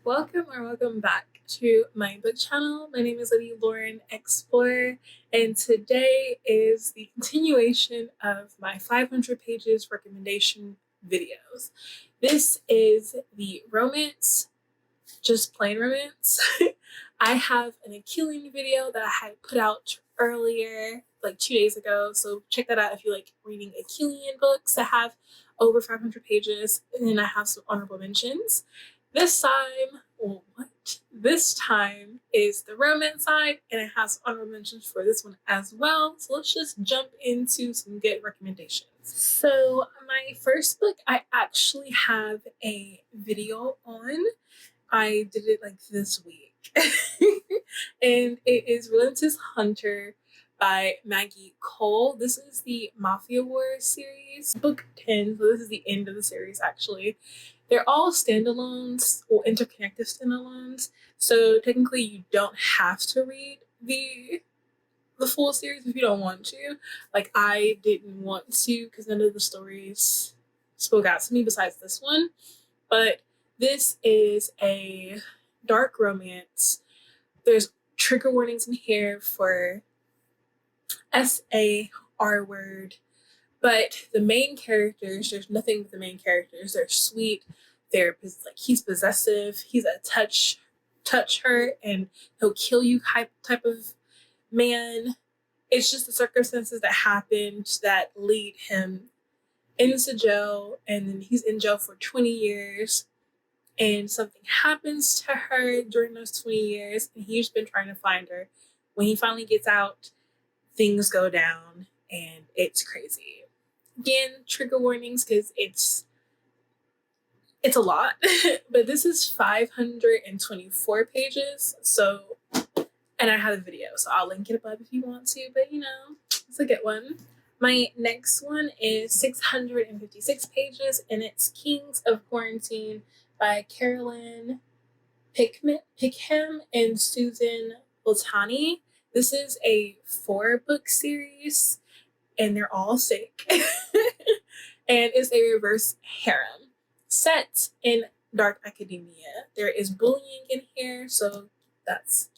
Welcome back to my book channel. My name is Lady Lauren Explorer, and today is the continuation of my 500 pages recommendation videos. This is the romance, just plain romance. I have an Achillean video that I had put out earlier, like 2 days ago, so check that out if you like reading Achillean books that have over 500 pages, and then I have some honorable mentions. This time is the romance side, and it has honorable mentions for this one as well. So let's just jump into some good recommendations. So my first book, I actually have a video on. I did it like this week. And it is Relentless Hunter by Maggie Cole. This is the Mafia War series, book 10. So this is the end of the series actually. They're all standalones or interconnected standalones. So technically you don't have to read the full series if you don't want to. Like I didn't want to because none of the stories spoke out to me besides this one. But this is a dark romance. There's trigger warnings in here for S-A, R-word. But the main characters, there's nothing with the main characters. They're sweet. They're like, he's possessive. He's a touch her and he'll kill you type of man. It's just the circumstances that happened that lead him into jail, and then he's in jail for 20 years. And something happens to her during those 20 years, and he's been trying to find her. When he finally gets out, things go down, and it's crazy. Again, trigger warnings because it's a lot, but this is 524 pages. So, and I have a video, so I'll link it above if you want to. But you know, it's a good one. My next one is 656 pages, and it's Kings of Quarantine by Carolyn Pickham and Susan Latani. This is a 4-book series, and they're all sick. And it's a reverse harem set in dark academia. There is bullying in here, so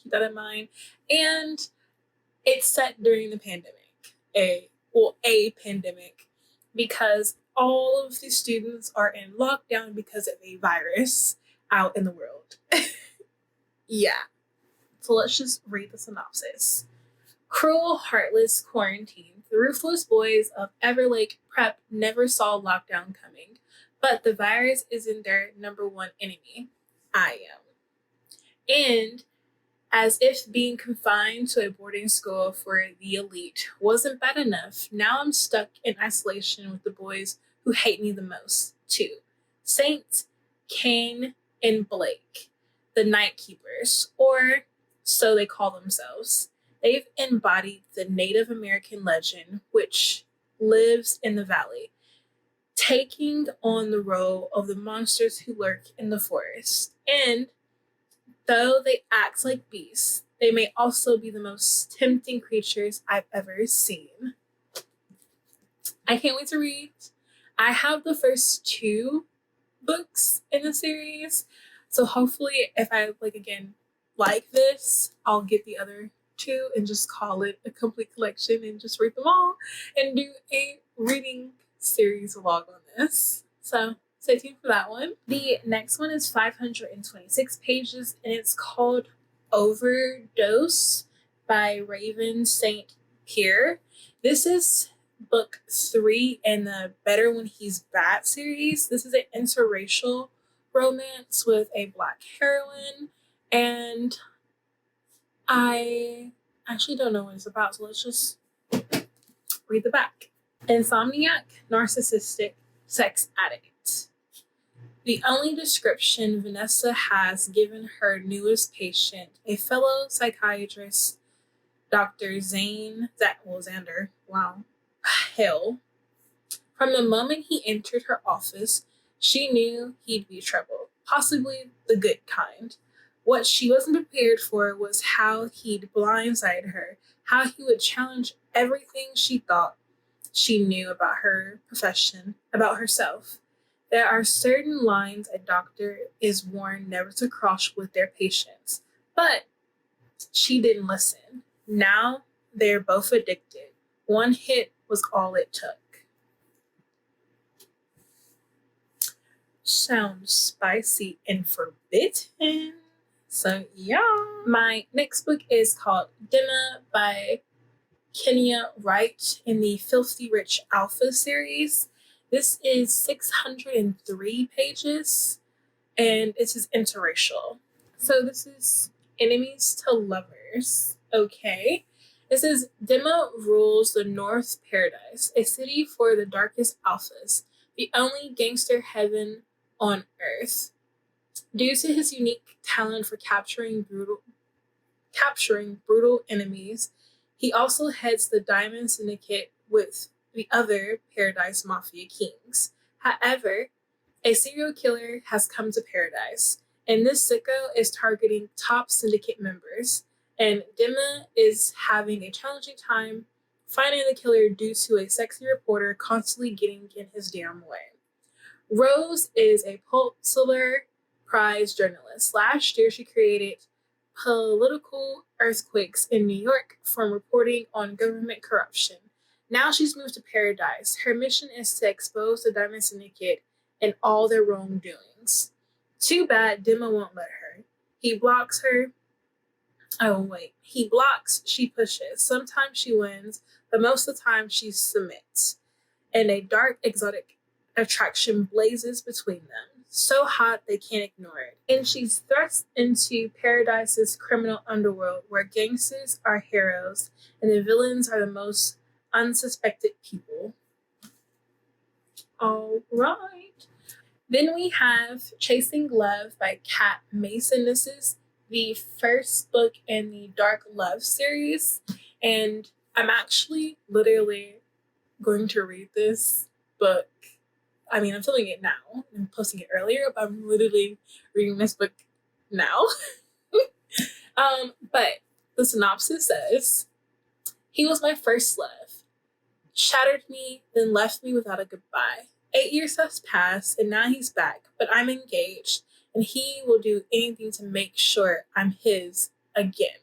keep that in mind. And it's set during the pandemic, a pandemic, because all of the students are in lockdown because of a virus out in the world. Yeah. So let's just read the synopsis. Cruel, heartless quarantine. The ruthless boys of Everlake Prep never saw lockdown coming, but the virus isn't their number one enemy. I am. And as if being confined to a boarding school for the elite wasn't bad enough, now I'm stuck in isolation with the boys who hate me the most, too. Saint, Kane, and Blake, the Night Keepers, or so they call themselves. They've embodied the Native American legend, which lives in the valley, taking on the role of the monsters who lurk in the forest. And though they act like beasts, they may also be the most tempting creatures I've ever seen. I can't wait to read. I have the first 2 books in the series, so hopefully if I like this, I'll get the other 2 and just call it a complete collection and just read them all and do a reading series vlog on this. So stay tuned for that one. The next one is 526 pages, and it's called Overdose by Raven St. Pierre. This is book 3 in the Better When He's Bad series. This is an interracial romance with a Black heroine, and I actually don't know what it's about, so let's just read the back. Insomniac, narcissistic, sex addict. The only description Vanessa has given her newest patient, a fellow psychiatrist, Dr. Xander. Wow. Hell. From the moment he entered her office, she knew he'd be trouble, possibly the good kind. What she wasn't prepared for was how he'd blindside her, how he would challenge everything she thought she knew about her profession, about herself. There are certain lines a doctor is warned never to cross with their patients, but she didn't listen. Now they're both addicted. One hit was all it took. Sounds spicy and forbidden. So yeah. My next book is called Dinner by Kenya Wright in the Filthy Rich Alpha series. This is 603 pages and it is interracial. So this is enemies to lovers. Okay. It says Dima rules the North Paradise, a city for the darkest alphas, the only gangster heaven on earth. Due to his unique talent for capturing brutal enemies, he also heads the Diamond Syndicate with the other Paradise Mafia kings. However, a serial killer has come to Paradise, and this sicko is targeting top syndicate members, and Dima is having a challenging time finding the killer due to a sexy reporter constantly getting in his damn way. Rose is a Pulitzer Prize journalist. Last year, she created political earthquakes in New York from reporting on government corruption. Now she's moved to Paradise. Her mission is to expose the Diamond Syndicate and all their wrongdoings. Too bad Dima won't let her. He blocks, she pushes. Sometimes she wins, but most of the time she submits. And a dark, exotic attraction blazes between them. So hot they can't ignore it. And she's thrust into Paradise's criminal underworld where gangsters are heroes and the villains are the most unsuspected people. All right. Then we have Chasing Love by Kat Mason. This is the first book in the Dark Love series. And I'm actually literally going to read this book. I mean, I'm filming it now. I'm posting it earlier, but I'm literally reading this book now. But the synopsis says, he was my first love, shattered me, then left me without a goodbye. 8 years has passed, and now he's back, but I'm engaged, and he will do anything to make sure I'm his again.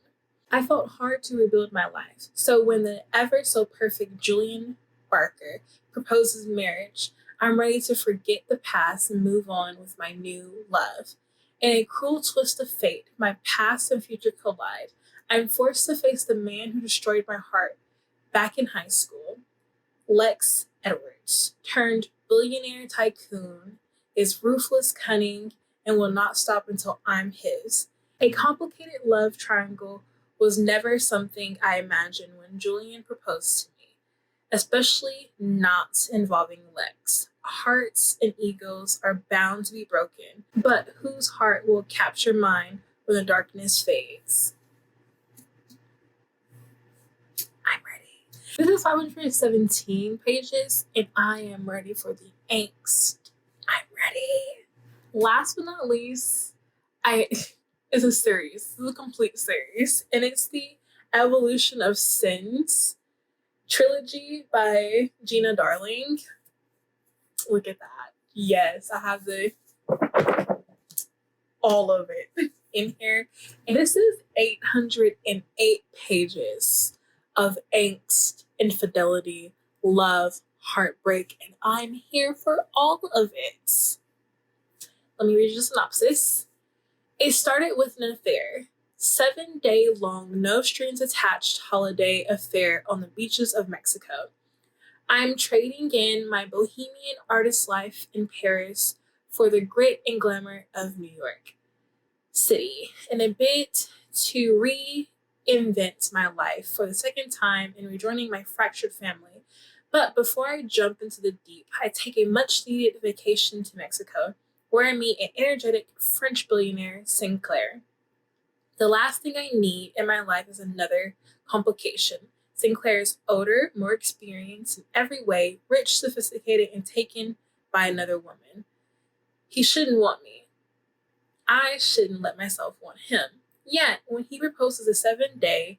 I fought hard to rebuild my life, so when the ever so perfect Julian Barker proposes marriage, I'm ready to forget the past and move on with my new love. In a cruel twist of fate, my past and future collide. I'm forced to face the man who destroyed my heart back in high school. Lex Edwards, turned billionaire tycoon, is ruthless, cunning, and will not stop until I'm his. A complicated love triangle was never something I imagined when Julian proposed to me, especially not involving Lex. Hearts and egos are bound to be broken, but whose heart will capture mine when the darkness fades? I'm ready. This is 517 pages, and I am ready for the angst. I'm ready. Last but not least, it's a series. This is a complete series, and it's the Evolution of Sins Trilogy by Gina Darling. Look at that. Yes, I have all of it in here. And this is 808 pages of angst, infidelity, love, heartbreak, and I'm here for all of it. Let me read you the synopsis. It started with an affair. 7-day-long, no strings attached holiday affair on the beaches of Mexico. I'm trading in my bohemian artist life in Paris for the grit and glamour of New York City in a bid to reinvent my life for the second time and rejoining my fractured family. But before I jump into the deep, I take a much-needed vacation to Mexico, where I meet an energetic French billionaire, Sinclair. The last thing I need in my life is another complication. Sinclair is older, more experienced in every way, rich, sophisticated, and taken by another woman. He shouldn't want me. I shouldn't let myself want him. Yet, when he proposes a 7-day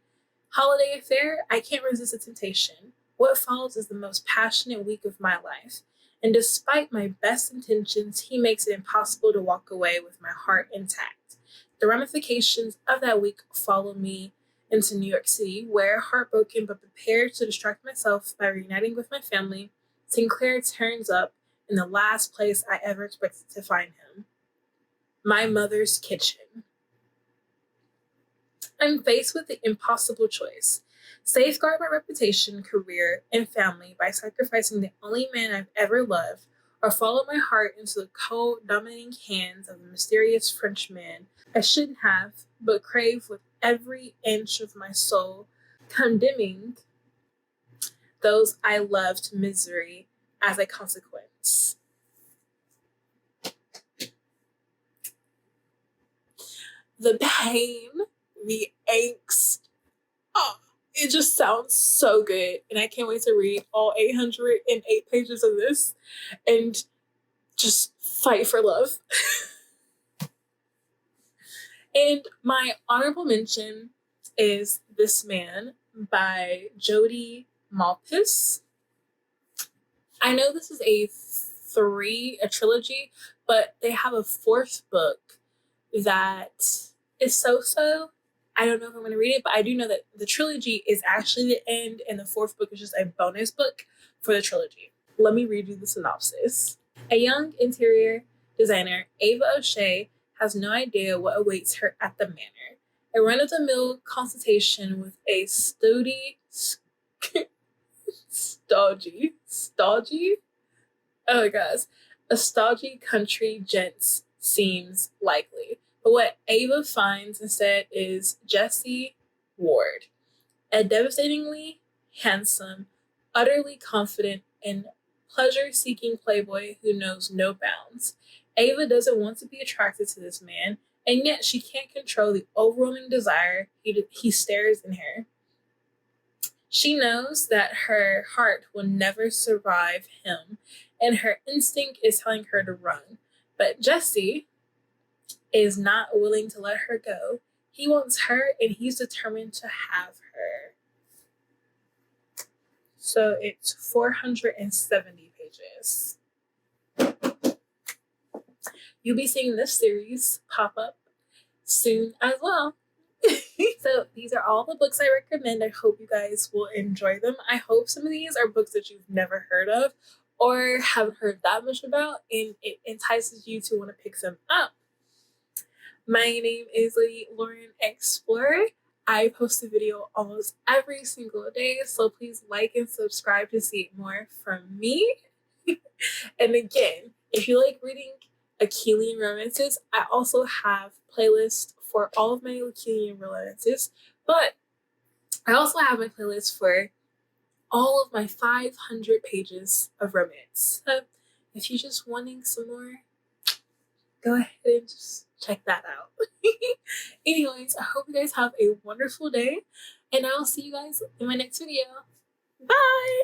holiday affair, I can't resist the temptation. What follows is the most passionate week of my life. and despite my best intentions, he makes it impossible to walk away with my heart intact. The ramifications of that week follow me into New York City, where, heartbroken but prepared to distract myself by reuniting with my family, Sinclair turns up in the last place I ever expected to find him: my mother's kitchen. I'm faced with the impossible choice: safeguard my reputation, career, and family by sacrificing the only man I've ever loved, or follow my heart into the cold, dominating hands of the mysterious Frenchman I shouldn't have, but crave with every inch of my soul, condemning those I love to misery as a consequence. The pain, the angst, it just sounds so good. And I can't wait to read all 808 pages of this and just fight for love. And my honorable mention is This Man by Jodi Malpass. I know this is a trilogy, but they have a fourth book that is so. I don't know if I'm going to read it, but I do know that the trilogy is actually the end, and the fourth book is just a bonus book for the trilogy. Let me read you the synopsis. A young interior designer, Ava O'Shea, has no idea what awaits her at the manor. A run-of-the-mill consultation with a stodgy? Oh my gosh. A stodgy country gent seems likely. But what Ava finds instead is Jesse Ward, a devastatingly handsome, utterly confident, and pleasure-seeking playboy who knows no bounds. Ava doesn't want to be attracted to this man, and yet she can't control the overwhelming desire he stares in her. She knows that her heart will never survive him, and her instinct is telling her to run. But Jesse is not willing to let her go. He wants her, and he's determined to have her. So it's 470 pages. You'll be seeing this series pop up soon as well. So these are all the books I recommend. I hope you guys will enjoy them. I hope some of these are books that you've never heard of or haven't heard that much about, and it entices you to want to pick them up. My name is Lady Lauren Explorer. I post a video almost every single day, so please like and subscribe to see more from me. And again, if you like reading Achillean romances, I also have playlists for all of my Achillean romances, but I also have my playlist for all of my 500 pages of romance. So if you're just wanting some more, go ahead and just check that out. Anyways, I hope you guys have a wonderful day, and I'll see you guys in my next video. Bye!